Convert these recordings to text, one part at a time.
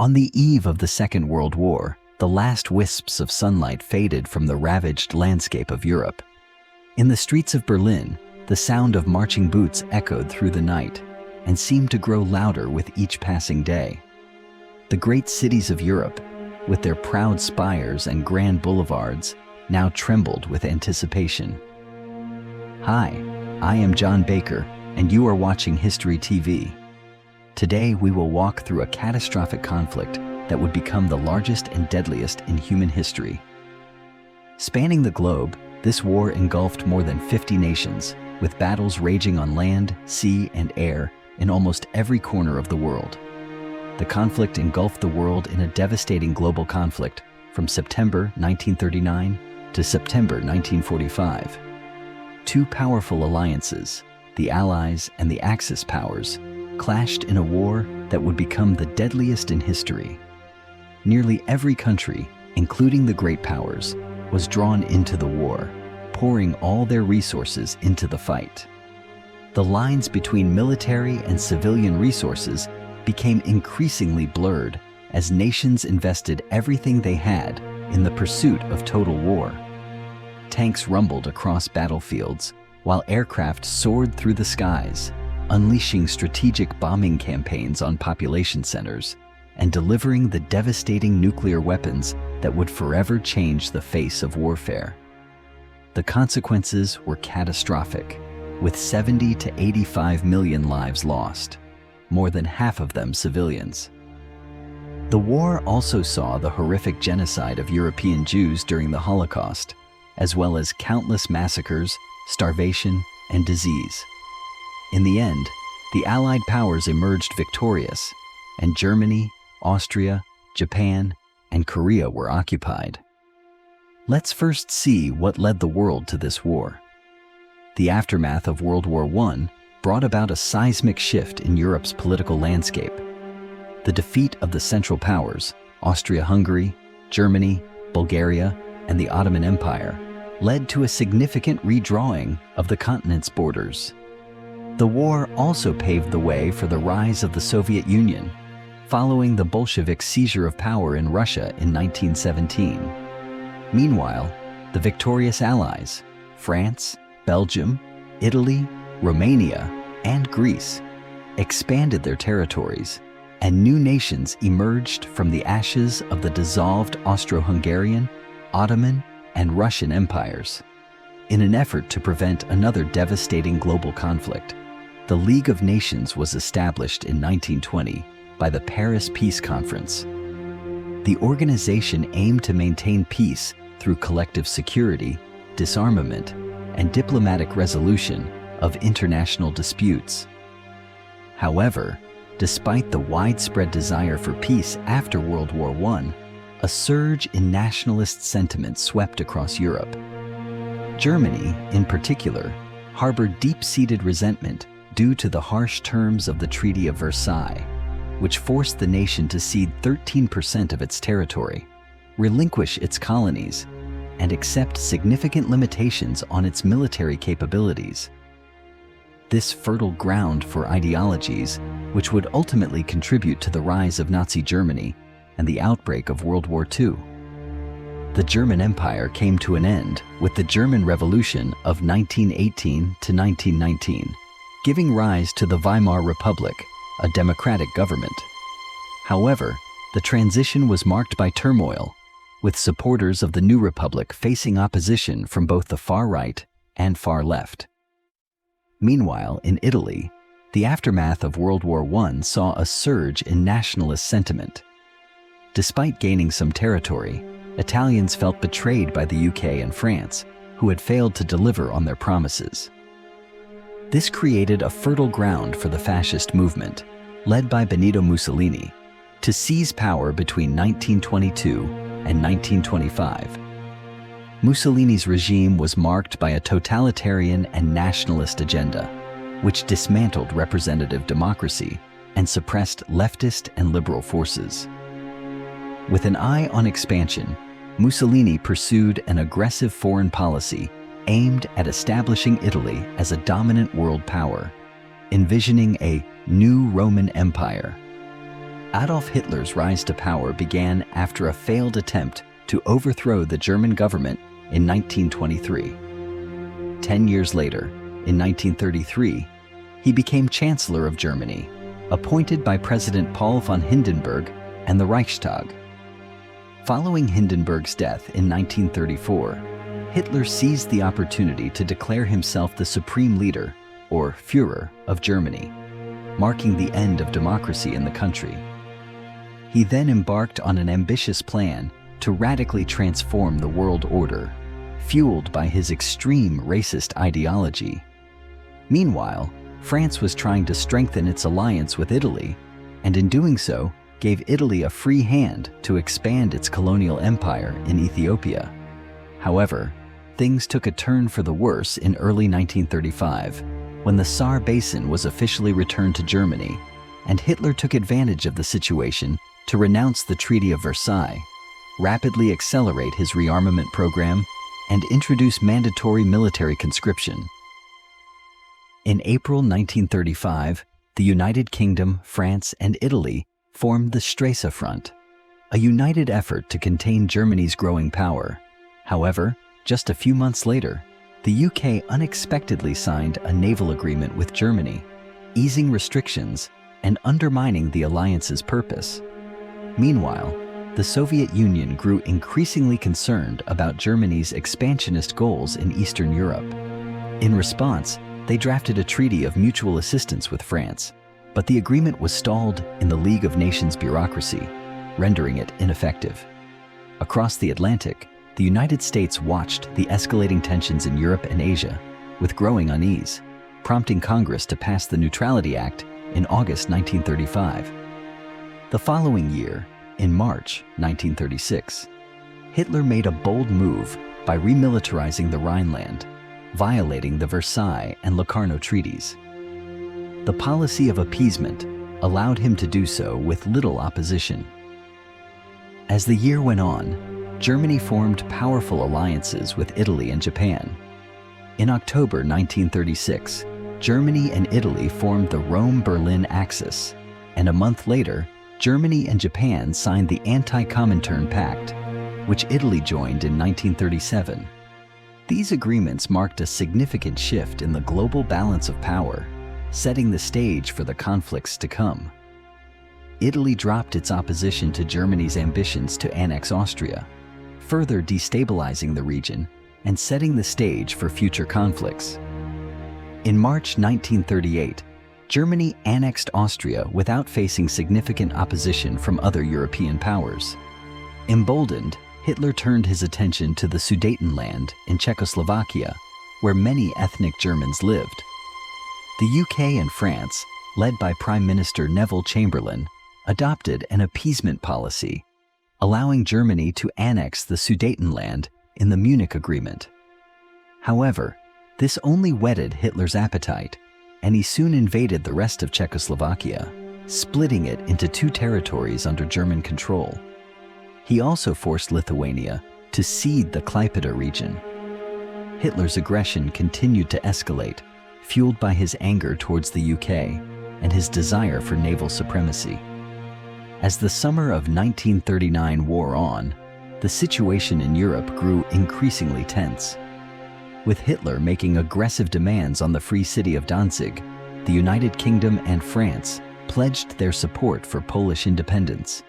On the eve of the Second World War, the last wisps of sunlight faded from the ravaged landscape of Europe. In the streets of Berlin, the sound of marching boots echoed through the night and seemed to grow louder with each passing day. The great cities of Europe, with their proud spires and grand boulevards, now trembled with anticipation. Hi, I am John Baker, and you are watching History TV. Today we will walk through a catastrophic conflict that would become the largest and deadliest in human history. Spanning the globe, this war engulfed more than 50 nations, with battles raging on land, sea, and air in almost every corner of the world. The conflict engulfed the world in a devastating global conflict from September 1939 to September 1945. Two powerful alliances, the Allies and the Axis powers, clashed in a war that would become the deadliest in history. Nearly every country, including the great powers, was drawn into the war, pouring all their resources into the fight. The lines between military and civilian resources became increasingly blurred as nations invested everything they had in the pursuit of total war. Tanks rumbled across battlefields, while aircraft soared through the skies, unleashing strategic bombing campaigns on population centers and delivering the devastating nuclear weapons that would forever change the face of warfare. The consequences were catastrophic, with 70 to 85 million lives lost, more than half of them civilians. The war also saw the horrific genocide of European Jews during the Holocaust, as well as countless massacres, starvation, and disease. In the end, the Allied powers emerged victorious, and Germany, Austria, Japan, and Korea were occupied. Let's first see what led the world to this war. The aftermath of World War I brought about a seismic shift in Europe's political landscape. The defeat of the Central Powers, Austria-Hungary, Germany, Bulgaria, and the Ottoman Empire, led to a significant redrawing of the continent's borders. The war also paved the way for the rise of the Soviet Union, following the Bolshevik seizure of power in Russia in 1917. Meanwhile, the victorious Allies, France, Belgium, Italy, Romania, and Greece, expanded their territories, and new nations emerged from the ashes of the dissolved Austro-Hungarian, Ottoman, and Russian empires. In an effort to prevent another devastating global conflict, the League of Nations was established in 1920 by the Paris Peace Conference. The organization aimed to maintain peace through collective security, disarmament, and diplomatic resolution of international disputes. However, despite the widespread desire for peace after World War I, a surge in nationalist sentiment swept across Europe. Germany, in particular, harbored deep-seated resentment due to the harsh terms of the Treaty of Versailles, which forced the nation to cede 13% of its territory, relinquish its colonies, and accept significant limitations on its military capabilities. This fertile ground for ideologies, which would ultimately contribute to the rise of Nazi Germany and the outbreak of World War II. The German Empire came to an end with the German Revolution of 1918 to 1919, giving rise to the Weimar Republic, a democratic government. However, the transition was marked by turmoil, with supporters of the new republic facing opposition from both the far right and far left. Meanwhile, in Italy, the aftermath of World War I saw a surge in nationalist sentiment. Despite gaining some territory, Italians felt betrayed by the UK and France, who had failed to deliver on their promises. This created a fertile ground for the fascist movement, led by Benito Mussolini, to seize power between 1922 and 1925. Mussolini's regime was marked by a totalitarian and nationalist agenda, which dismantled representative democracy and suppressed leftist and liberal forces. With an eye on expansion, Mussolini pursued an aggressive foreign policy aimed at establishing Italy as a dominant world power, envisioning a new Roman Empire. Adolf Hitler's rise to power began after a failed attempt to overthrow the German government in 1923. 10 years later, in 1933, he became Chancellor of Germany, appointed by President Paul von Hindenburg and the Reichstag. Following Hindenburg's death in 1934, Hitler seized the opportunity to declare himself the supreme leader, or Führer, of Germany, marking the end of democracy in the country. He then embarked on an ambitious plan to radically transform the world order, fueled by his extreme racist ideology. Meanwhile, France was trying to strengthen its alliance with Italy, and in doing so, gave Italy a free hand to expand its colonial empire in Ethiopia. However, things took a turn for the worse in early 1935, when the Saar Basin was officially returned to Germany, and Hitler took advantage of the situation to renounce the Treaty of Versailles, rapidly accelerate his rearmament program, and introduce mandatory military conscription. In April 1935, the United Kingdom, France, and Italy formed the Stresa Front, a united effort to contain Germany's growing power. However, just a few months later, the UK unexpectedly signed a naval agreement with Germany, easing restrictions and undermining the alliance's purpose. Meanwhile, the Soviet Union grew increasingly concerned about Germany's expansionist goals in Eastern Europe. In response, they drafted a treaty of mutual assistance with France, but the agreement was stalled in the League of Nations bureaucracy, rendering it ineffective. Across the Atlantic, the United States watched the escalating tensions in Europe and Asia with growing unease, prompting Congress to pass the Neutrality Act in August 1935. The following year, in March 1936, Hitler made a bold move by remilitarizing the Rhineland, violating the Versailles and Locarno treaties. The policy of appeasement allowed him to do so with little opposition. As the year went on, Germany formed powerful alliances with Italy and Japan. In October 1936, Germany and Italy formed the Rome-Berlin Axis, and a month later, Germany and Japan signed the Anti-Comintern Pact, which Italy joined in 1937. These agreements marked a significant shift in the global balance of power, setting the stage for the conflicts to come. Italy dropped its opposition to Germany's ambitions to annex Austria, further destabilizing the region and setting the stage for future conflicts. In March 1938, Germany annexed Austria without facing significant opposition from other European powers. Emboldened, Hitler turned his attention to the Sudetenland in Czechoslovakia, where many ethnic Germans lived. The UK and France, led by Prime Minister Neville Chamberlain, adopted an appeasement policy, allowing Germany to annex the Sudetenland in the Munich Agreement. However, this only whetted Hitler's appetite, and he soon invaded the rest of Czechoslovakia, splitting it into two territories under German control. He also forced Lithuania to cede the Klaipėda region. Hitler's aggression continued to escalate, fueled by his anger towards the UK and his desire for naval supremacy. As the summer of 1939 wore on, the situation in Europe grew increasingly tense. With Hitler making aggressive demands on the Free City of Danzig, the United Kingdom and France pledged their support for Polish independence.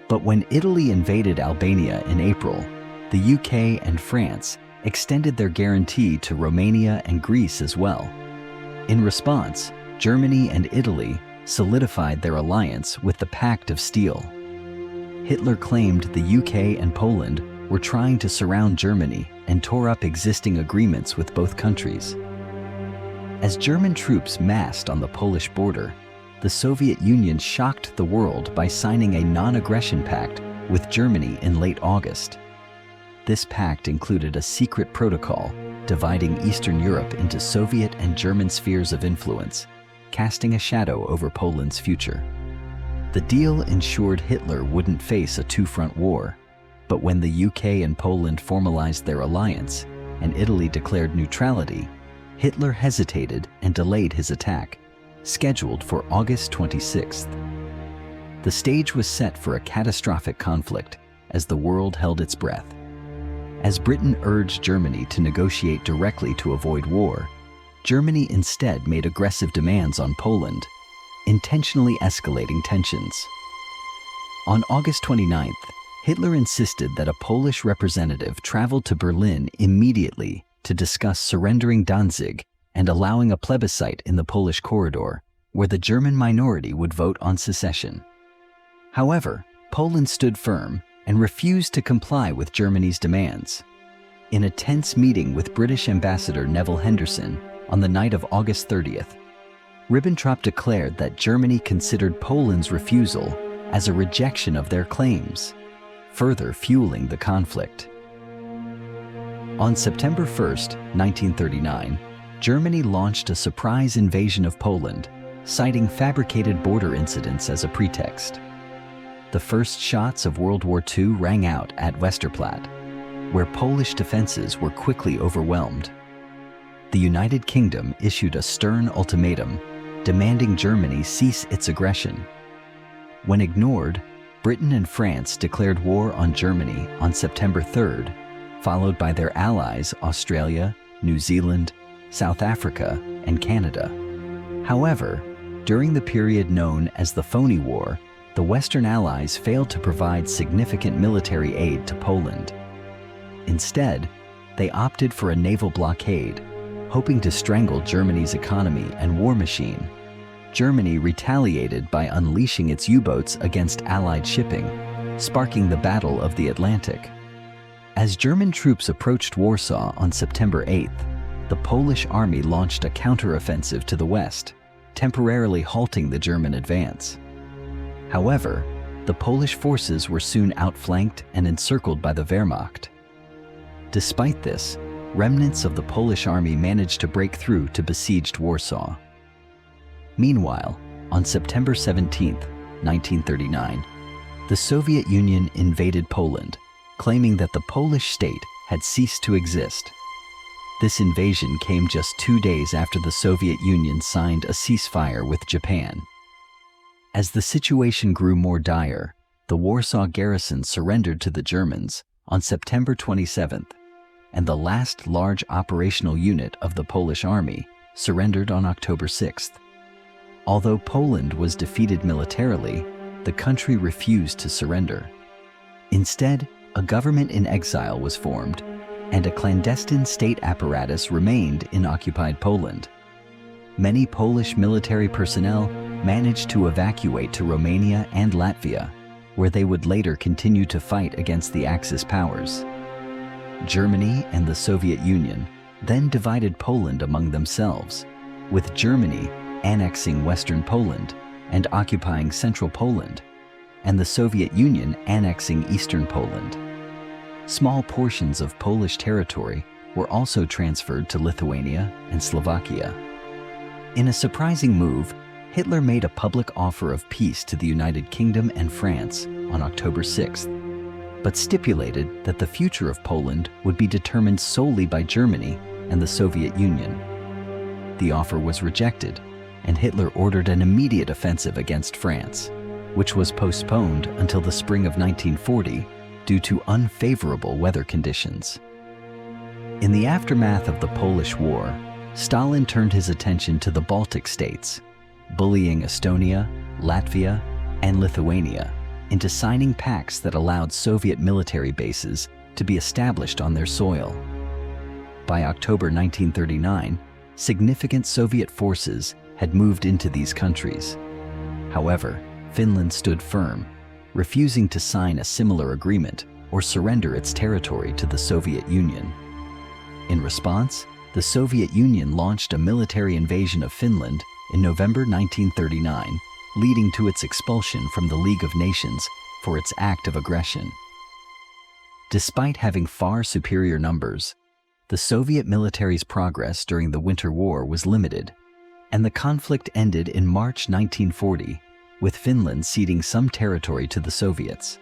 But when Italy invaded Albania in April, the UK and France extended their guarantee to Romania and Greece as well. In response, Germany and Italy solidified their alliance with the Pact of Steel. Hitler claimed the UK and Poland were trying to surround Germany and tore up existing agreements with both countries. As German troops massed on the Polish border, the Soviet Union shocked the world by signing a non-aggression pact with Germany in late August. This pact included a secret protocol dividing Eastern Europe into Soviet and German spheres of influence, casting a shadow over Poland's future. The deal ensured Hitler wouldn't face a two-front war, but when the UK and Poland formalized their alliance and Italy declared neutrality, Hitler hesitated and delayed his attack, scheduled for August 26th. The stage was set for a catastrophic conflict as the world held its breath. As Britain urged Germany to negotiate directly to avoid war, Germany instead made aggressive demands on Poland, intentionally escalating tensions. On August 29th, Hitler insisted that a Polish representative travel to Berlin immediately to discuss surrendering Danzig and allowing a plebiscite in the Polish corridor, where the German minority would vote on secession. However, Poland stood firm and refused to comply with Germany's demands. In a tense meeting with British Ambassador Neville Henderson on the night of August 30th, Ribbentrop declared that Germany considered Poland's refusal as a rejection of their claims, further fueling the conflict. On September 1st, 1939, Germany launched a surprise invasion of Poland, citing fabricated border incidents as a pretext. The first shots of World War II rang out at Westerplatte, where Polish defenses were quickly overwhelmed. The United Kingdom issued a stern ultimatum, demanding Germany cease its aggression. When ignored, Britain and France declared war on Germany on September 3rd, followed by their allies Australia, New Zealand, South Africa, and Canada. However, during the period known as the Phony War, the Western Allies failed to provide significant military aid to Poland. Instead, they opted for a naval blockade, hoping to strangle Germany's economy and war machine. Germany retaliated by unleashing its U-boats against Allied shipping, sparking the Battle of the Atlantic. As German troops approached Warsaw on September 8th, the Polish army launched a counteroffensive to the west, temporarily halting the German advance. However, the Polish forces were soon outflanked and encircled by the Wehrmacht. Despite this, remnants of the Polish army managed to break through to besieged Warsaw. Meanwhile, on September 17, 1939, the Soviet Union invaded Poland, claiming that the Polish state had ceased to exist. This invasion came just 2 days after the Soviet Union signed a ceasefire with Japan. As the situation grew more dire, the Warsaw garrison surrendered to the Germans on September 27th, and the last large operational unit of the Polish army surrendered on October 6th. Although Poland was defeated militarily, the country refused to surrender. Instead, a government in exile was formed, and a clandestine state apparatus remained in occupied Poland. Many Polish military personnel managed to evacuate to Romania and Latvia, where they would later continue to fight against the Axis powers. Germany and the Soviet Union then divided Poland among themselves, with Germany annexing Western Poland and occupying Central Poland, and the Soviet Union annexing Eastern Poland. Small portions of Polish territory were also transferred to Lithuania and Slovakia. In a surprising move, Hitler made a public offer of peace to the United Kingdom and France on October 6th, but stipulated that the future of Poland would be determined solely by Germany and the Soviet Union. The offer was rejected, and Hitler ordered an immediate offensive against France, which was postponed until the spring of 1940 due to unfavorable weather conditions. In the aftermath of the Polish War, Stalin turned his attention to the Baltic states, bullying Estonia, Latvia, and Lithuania into signing pacts that allowed Soviet military bases to be established on their soil. By October 1939, significant Soviet forces had moved into these countries. However, Finland stood firm, refusing to sign a similar agreement or surrender its territory to the Soviet Union. In response, the Soviet Union launched a military invasion of Finland in November 1939, leading to its expulsion from the League of Nations for its act of aggression. Despite having far superior numbers, the Soviet military's progress during the Winter War was limited, and the conflict ended in March 1940, with Finland ceding some territory to the Soviets.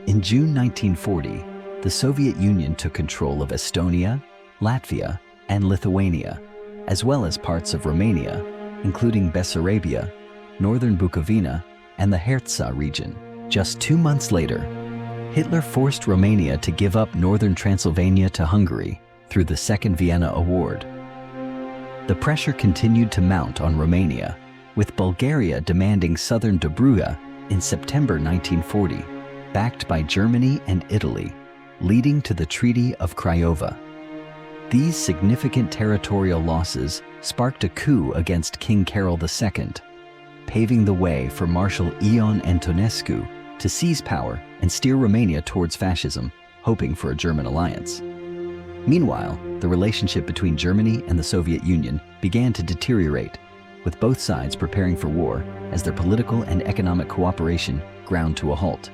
In June 1940, the Soviet Union took control of Estonia, Latvia, and Lithuania, as well as parts of Romania, including Bessarabia, northern Bukovina, and the Herzegovina region. Just 2 months later, Hitler forced Romania to give up northern Transylvania to Hungary through the Second Vienna Award. The pressure continued to mount on Romania, with Bulgaria demanding southern Dobruja in September 1940, backed by Germany and Italy, leading to the Treaty of Craiova. These significant territorial losses sparked a coup against King Carol II, paving the way for Marshal Ion Antonescu to seize power and steer Romania towards fascism, hoping for a German alliance. Meanwhile, the relationship between Germany and the Soviet Union began to deteriorate, with both sides preparing for war as their political and economic cooperation ground to a halt.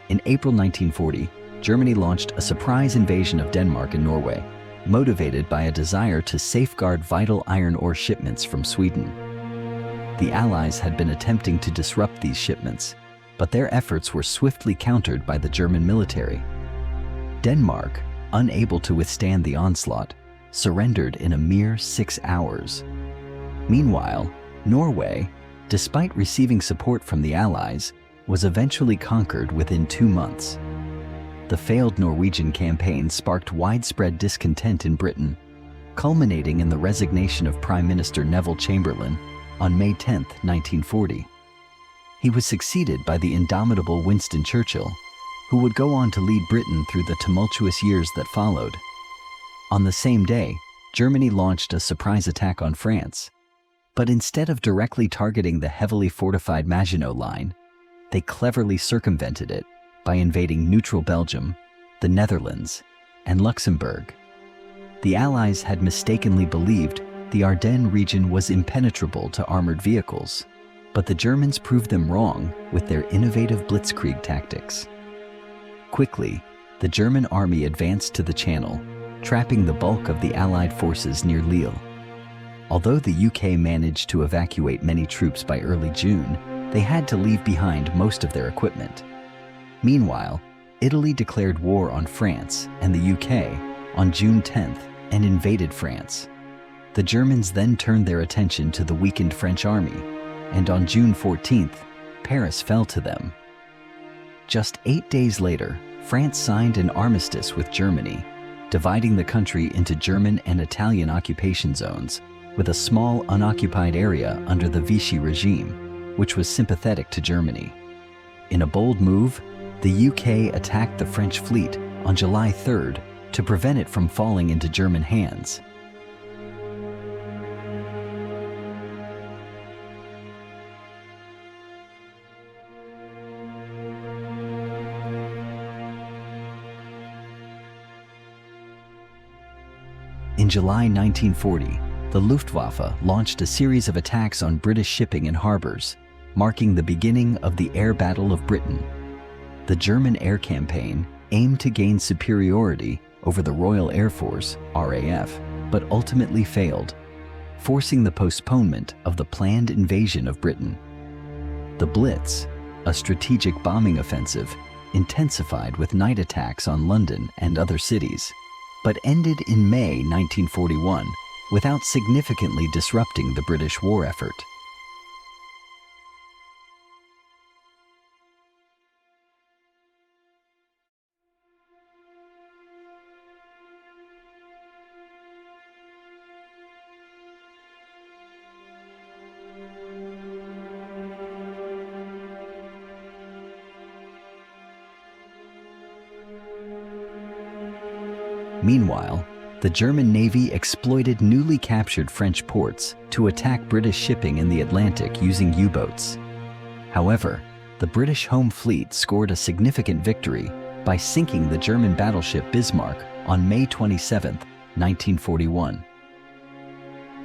In April 1940, Germany launched a surprise invasion of Denmark and Norway, motivated by a desire to safeguard vital iron ore shipments from Sweden. The Allies had been attempting to disrupt these shipments, but their efforts were swiftly countered by the German military. Denmark, unable to withstand the onslaught, surrendered in a mere 6 hours. Meanwhile, Norway, despite receiving support from the Allies, was eventually conquered within 2 months. The failed Norwegian campaign sparked widespread discontent in Britain, culminating in the resignation of Prime Minister Neville Chamberlain on May 10, 1940. He was succeeded by the indomitable Winston Churchill, who would go on to lead Britain through the tumultuous years that followed. On the same day, Germany launched a surprise attack on France. But instead of directly targeting the heavily fortified Maginot Line, they cleverly circumvented it by invading neutral Belgium, the Netherlands, and Luxembourg. The Allies had mistakenly believed the Ardennes region was impenetrable to armored vehicles, but the Germans proved them wrong with their innovative blitzkrieg tactics. Quickly, the German army advanced to the Channel, trapping the bulk of the Allied forces near Lille. Although the UK managed to evacuate many troops by early June, they had to leave behind most of their equipment. Meanwhile, Italy declared war on France and the UK on June 10th and invaded France. The Germans then turned their attention to the weakened French army, and on June 14th, Paris fell to them. Just 8 days later, France signed an armistice with Germany, dividing the country into German and Italian occupation zones, with a small unoccupied area under the Vichy regime, which was sympathetic to Germany. In a bold move, the UK attacked the French fleet on July 3rd to prevent it from falling into German hands. In July 1940, the Luftwaffe launched a series of attacks on British shipping and harbors, marking the beginning of the Air Battle of Britain. The German air campaign aimed to gain superiority over the Royal Air Force, RAF, but ultimately failed, forcing the postponement of the planned invasion of Britain. The Blitz, a strategic bombing offensive, intensified with night attacks on London and other cities, but ended in May 1941 without significantly disrupting the British war effort. Meanwhile, the German Navy exploited newly captured French ports to attack British shipping in the Atlantic using U-boats. However, the British Home Fleet scored a significant victory by sinking the German battleship Bismarck on May 27, 1941.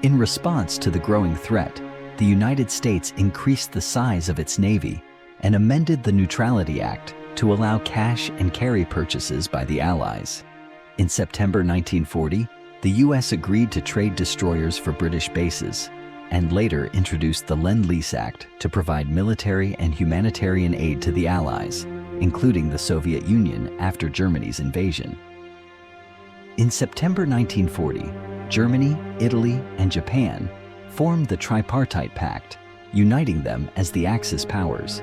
In response to the growing threat, the United States increased the size of its navy and amended the Neutrality Act to allow cash and carry purchases by the Allies. In September 1940, the U.S. agreed to trade destroyers for British bases, and later introduced the Lend-Lease Act to provide military and humanitarian aid to the Allies, including the Soviet Union after Germany's invasion. In September 1940, Germany, Italy, and Japan formed the Tripartite Pact uniting them as the Axis powers.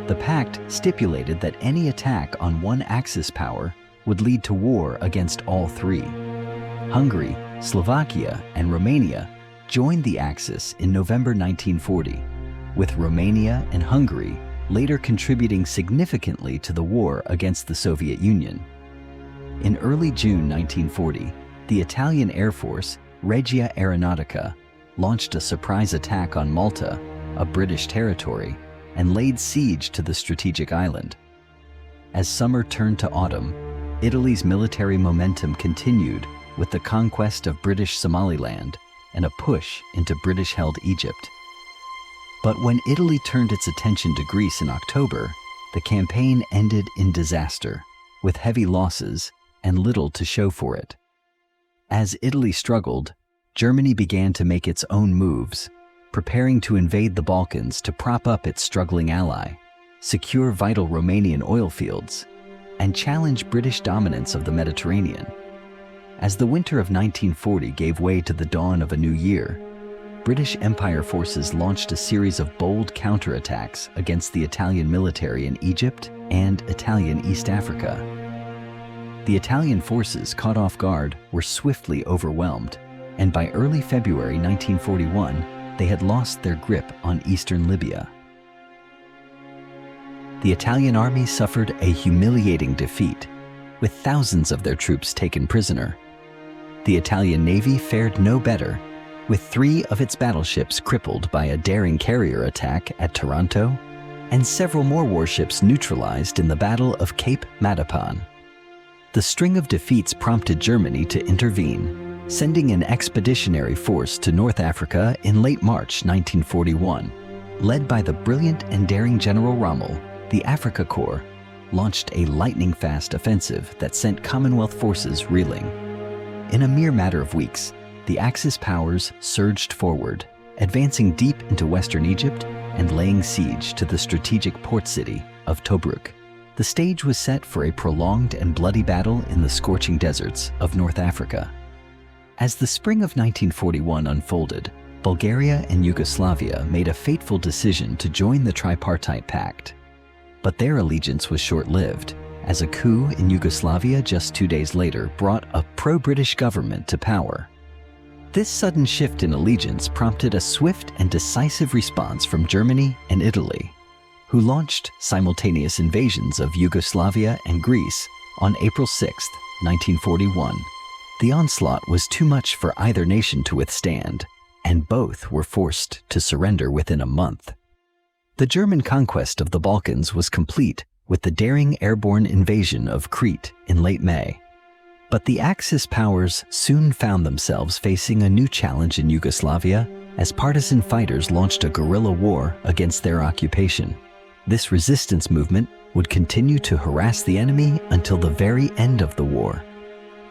The pact stipulated that any attack on one Axis power would lead to war against all three. Hungary, Slovakia, and Romania joined the Axis in November 1940, with Romania and Hungary later contributing significantly to the war against the Soviet Union. In early June 1940, the Italian Air Force, Regia Aeronautica, launched a surprise attack on Malta, a British territory, and laid siege to the strategic island. As summer turned to autumn, Italy's military momentum continued with the conquest of British Somaliland and a push into British-held Egypt. But when Italy turned its attention to Greece in October, the campaign ended in disaster, with heavy losses and little to show for it. As Italy struggled, Germany began to make its own moves, preparing to invade the Balkans to prop up its struggling ally, secure vital Romanian oil fields, and challenge British dominance of the Mediterranean. As the winter of 1940 gave way to the dawn of a new year, British Empire forces launched a series of bold counterattacks against the Italian military in Egypt and Italian East Africa. The Italian forces, caught off guard, were swiftly overwhelmed, and by early February 1941, they had lost their grip on eastern Libya. The Italian army suffered a humiliating defeat, with thousands of their troops taken prisoner. The Italian Navy fared no better, with 3 of its battleships crippled by a daring carrier attack at Taranto, and several more warships neutralized in the Battle of Cape Matapan. The string of defeats prompted Germany to intervene, sending an expeditionary force to North Africa in late March 1941. Led by the brilliant and daring General Rommel, the Afrika Korps launched a lightning-fast offensive that sent Commonwealth forces reeling. In a mere matter of weeks, the Axis powers surged forward, advancing deep into western Egypt and laying siege to the strategic port city of Tobruk. The stage was set for a prolonged and bloody battle in the scorching deserts of North Africa. As the spring of 1941 unfolded, Bulgaria and Yugoslavia made a fateful decision to join the Tripartite Pact. But their allegiance was short-lived, as a coup in Yugoslavia just 2 days later brought a pro-British government to power. This sudden shift in allegiance prompted a swift and decisive response from Germany and Italy, who launched simultaneous invasions of Yugoslavia and Greece on April 6, 1941. The onslaught was too much for either nation to withstand, and both were forced to surrender within a month. The German conquest of the Balkans was complete with the daring airborne invasion of Crete in late May. But the Axis powers soon found themselves facing a new challenge in Yugoslavia as partisan fighters launched a guerrilla war against their occupation. This resistance movement would continue to harass the enemy until the very end of the war.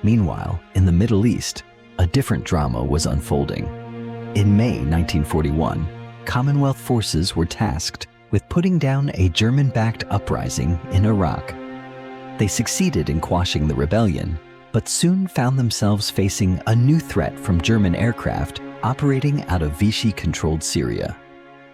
Meanwhile, in the Middle East, a different drama was unfolding. In May 1941, Commonwealth forces were tasked with putting down a German-backed uprising in Iraq. They succeeded in quashing the rebellion, but soon found themselves facing a new threat from German aircraft operating out of Vichy-controlled Syria.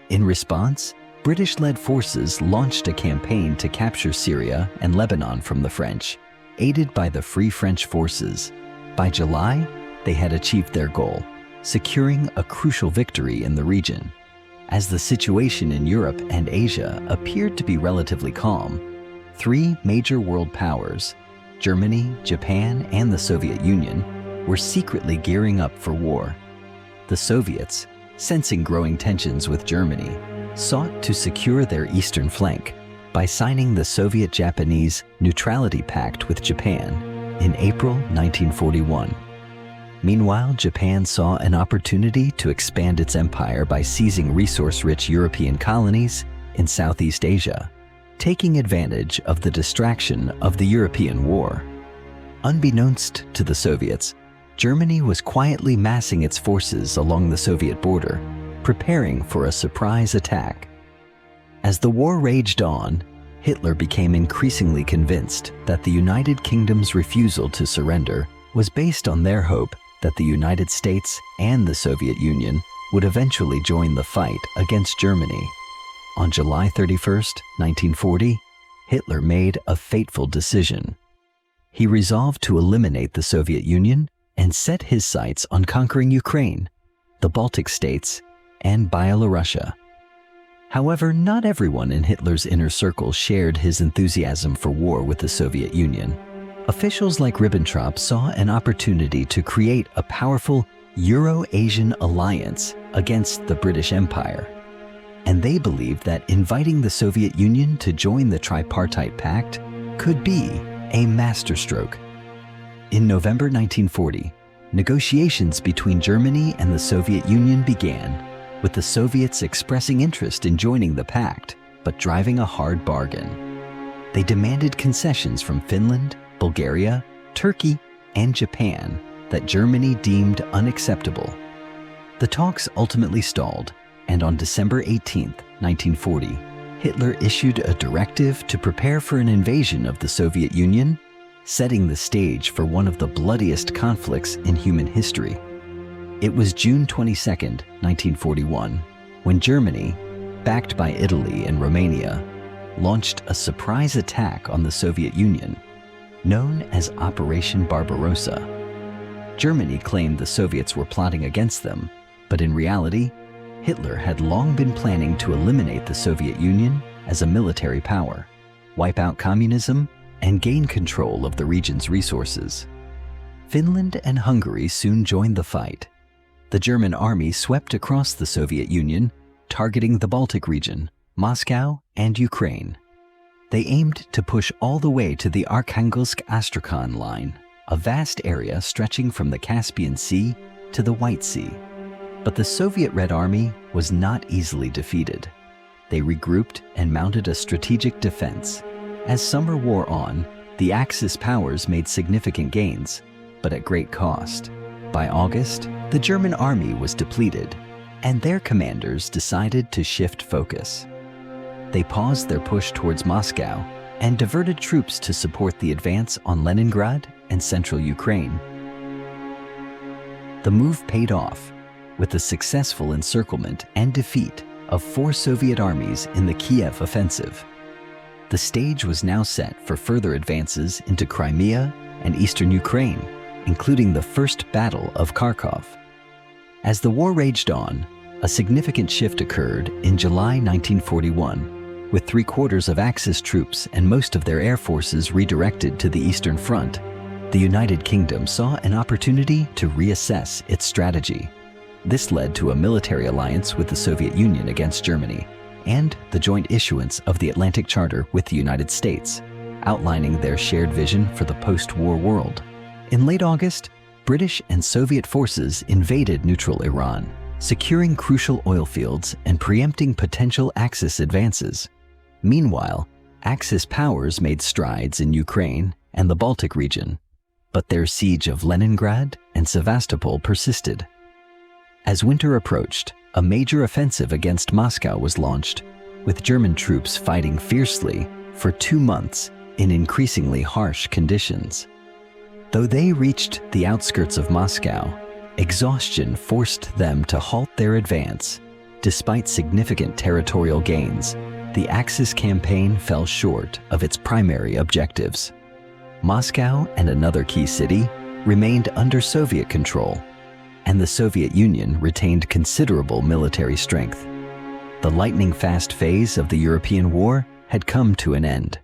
In response, British-led forces launched a campaign to capture Syria and Lebanon from the French, aided by the Free French Forces. By July, they had achieved their goal, securing a crucial victory in the region. As the situation in Europe and Asia appeared to be relatively calm, 3 major world powers, Germany, Japan, and the Soviet Union, were secretly gearing up for war. The Soviets, sensing growing tensions with Germany, sought to secure their eastern flank by signing the Soviet-Japanese Neutrality Pact with Japan in April 1941. Meanwhile, Japan saw an opportunity to expand its empire by seizing resource-rich European colonies in Southeast Asia, taking advantage of the distraction of the European War. Unbeknownst to the Soviets, Germany was quietly massing its forces along the Soviet border, preparing for a surprise attack. As the war raged on, Hitler became increasingly convinced that the United Kingdom's refusal to surrender was based on their hope that the United States and the Soviet Union would eventually join the fight against Germany. On July 31, 1940, Hitler made a fateful decision. He resolved to eliminate the Soviet Union and set his sights on conquering Ukraine, the Baltic states, and Byelorussia. However, not everyone in Hitler's inner circle shared his enthusiasm for war with the Soviet Union. Officials like Ribbentrop saw an opportunity to create a powerful Euro-Asian alliance against the British Empire, and they believed that inviting the Soviet Union to join the Tripartite Pact could be a masterstroke. In November 1940, negotiations between Germany and the Soviet Union began, with the Soviets expressing interest in joining the pact, but driving a hard bargain. They demanded concessions from Finland, Bulgaria, Turkey, and Japan that Germany deemed unacceptable. The talks ultimately stalled, and on December 18, 1940, Hitler issued a directive to prepare for an invasion of the Soviet Union, setting the stage for one of the bloodiest conflicts in human history. It was June 22, 1941, when Germany, backed by Italy and Romania, launched a surprise attack on the Soviet Union, known as Operation Barbarossa. Germany claimed the Soviets were plotting against them, but in reality, Hitler had long been planning to eliminate the Soviet Union as a military power, wipe out communism, and gain control of the region's resources. Finland and Hungary soon joined the fight. The German army swept across the Soviet Union, targeting the Baltic region, Moscow, and Ukraine. They aimed to push all the way to the Arkhangelsk-Astrakhan line, a vast area stretching from the Caspian Sea to the White Sea. But the Soviet Red Army was not easily defeated. They regrouped and mounted a strategic defense. As summer wore on, the Axis powers made significant gains, but at great cost. By August, the German army was depleted, and their commanders decided to shift focus. They paused their push towards Moscow and diverted troops to support the advance on Leningrad and central Ukraine. The move paid off, with the successful encirclement and defeat of 4 Soviet armies in the Kiev offensive. The stage was now set for further advances into Crimea and eastern Ukraine, including the First Battle of Kharkov. As the war raged on, a significant shift occurred in July 1941, with 3/4 of Axis troops and most of their air forces redirected to the Eastern Front. The United Kingdom saw an opportunity to reassess its strategy. This led to a military alliance with the Soviet Union against Germany, and the joint issuance of the Atlantic Charter with the United States, outlining their shared vision for the post-war world. In late August, British and Soviet forces invaded neutral Iran, securing crucial oil fields and preempting potential Axis advances. Meanwhile, Axis powers made strides in Ukraine and the Baltic region, but their siege of Leningrad and Sevastopol persisted. As winter approached, a major offensive against Moscow was launched, with German troops fighting fiercely for 2 months in increasingly harsh conditions. Though they reached the outskirts of Moscow, exhaustion forced them to halt their advance. Despite significant territorial gains, the Axis campaign fell short of its primary objectives. Moscow and another key city remained under Soviet control, and the Soviet Union retained considerable military strength. The lightning-fast phase of the European War had come to an end.